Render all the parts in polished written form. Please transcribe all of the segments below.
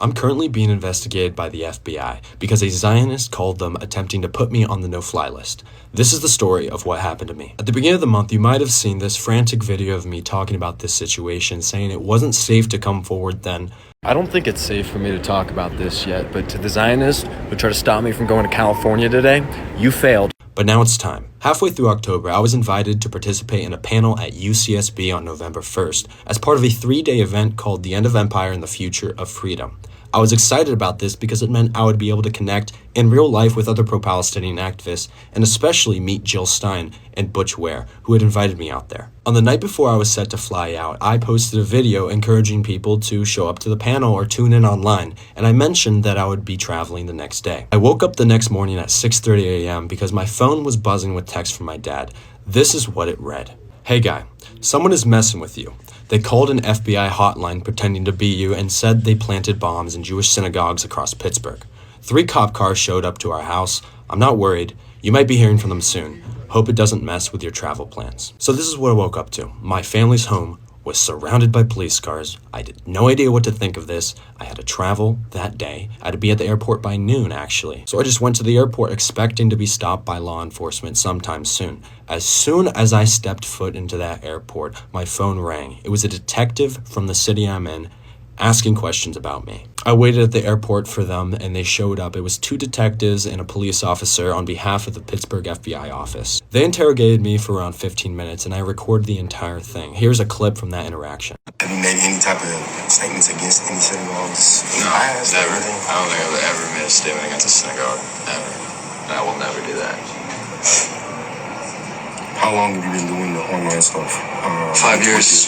I'm currently being investigated by the FBI because a Zionist called them attempting to put me on the no-fly list. This is the story of what happened to me. At the beginning of the month, you might have seen this frantic video of me talking about this situation, saying it wasn't safe to come forward then. I don't think it's safe for me to talk about this yet, but to the Zionists who try to stop me from going to California today, you failed. But now it's time. Halfway through October, I was invited to participate in a panel at UCSB on November 1st as part of a 3-day event called The End of Empire and the Future of Freedom. I was excited about this because it meant I would be able to connect in real life with other pro-Palestinian activists and especially meet Jill Stein and Butch Ware, who had invited me out there. On the night before I was set to fly out, I posted a video encouraging people to show up to the panel or tune in online, and I mentioned that I would be traveling the next day. I woke up the next morning at 6:30 a.m. because my phone was buzzing with text from my dad. This is what it read. "Hey guy, someone is messing with you. They called an FBI hotline pretending to be you and said they planted bombs in Jewish synagogues across Pittsburgh. 3 cop cars showed up to our house. I'm not worried. You might be hearing from them soon. Hope it doesn't mess with your travel plans." So this is what I woke up to. My family's home was surrounded by police cars. I had no idea what to think of this. I had to travel that day. I had to be at the airport by noon, actually. So I just went to the airport expecting to be stopped by law enforcement sometime soon. As soon as I stepped foot into that airport, my phone rang. It was a detective from the city I'm in asking questions about me. I waited at the airport for them and they showed up. It was 2 detectives and a police officer on behalf of the Pittsburgh FBI office. They interrogated me for around 15 minutes and I recorded the entire thing. Here's a clip from that interaction. Have you made any type of statements against any synagogues? No, never. I don't think I've ever made a statement against a synagogue, ever. And I will never do that. How long have you been doing the online stuff? 5 years.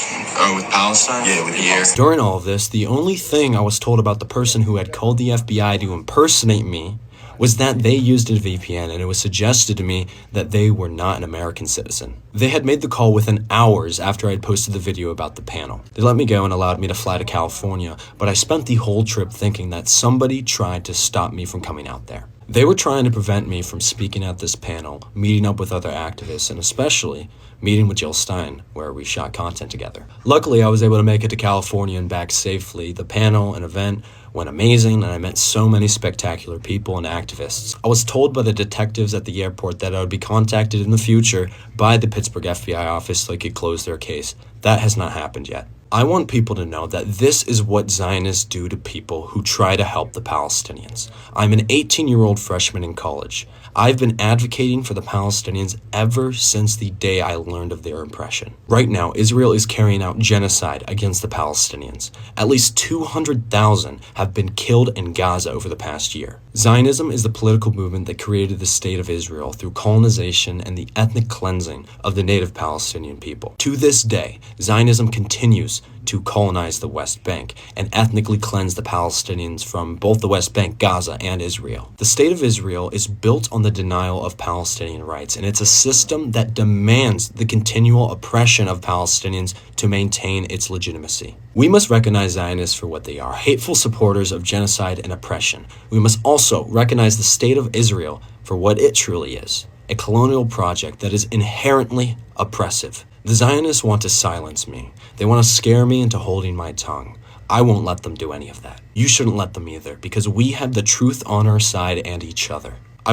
With Palestine? Yeah, with a year. During all of this, the only thing I was told about the person who had called the FBI to impersonate me was that they used a VPN and it was suggested to me that they were not an American citizen. They had made the call within hours after I had posted the video about the panel. They let me go and allowed me to fly to California, but I spent the whole trip thinking that somebody tried to stop me from coming out there. They were trying to prevent me from speaking at this panel, meeting up with other activists, and especially meeting with Jill Stein, where we shot content together. Luckily, I was able to make it to California and back safely. The panel and event went amazing, and I met so many spectacular people and activists. I was told by the detectives at the airport that I would be contacted in the future by the Pittsburgh FBI office so they could close their case. That has not happened yet. I want people to know that this is what Zionists do to people who try to help the Palestinians. I'm an 18-year-old freshman in college. I've been advocating for the Palestinians ever since the day I learned of their oppression. Right now, Israel is carrying out genocide against the Palestinians. At least 200,000 have been killed in Gaza over the past year. Zionism is the political movement that created the state of Israel through colonization and the ethnic cleansing of the native Palestinian people. To this day, Zionism continues to colonize the West Bank and ethnically cleanse the Palestinians from both the West Bank, Gaza, and Israel. The state of Israel is built on the denial of Palestinian rights, and it's a system that demands the continual oppression of Palestinians to maintain its legitimacy. We must recognize Zionists for what they are, hateful supporters of genocide and oppression. We must also recognize the state of Israel for what it truly is, a colonial project that is inherently oppressive. The Zionists want to silence me. They want to scare me into holding my tongue. I won't let them do any of that. You shouldn't let them either, because we have the truth on our side and each other.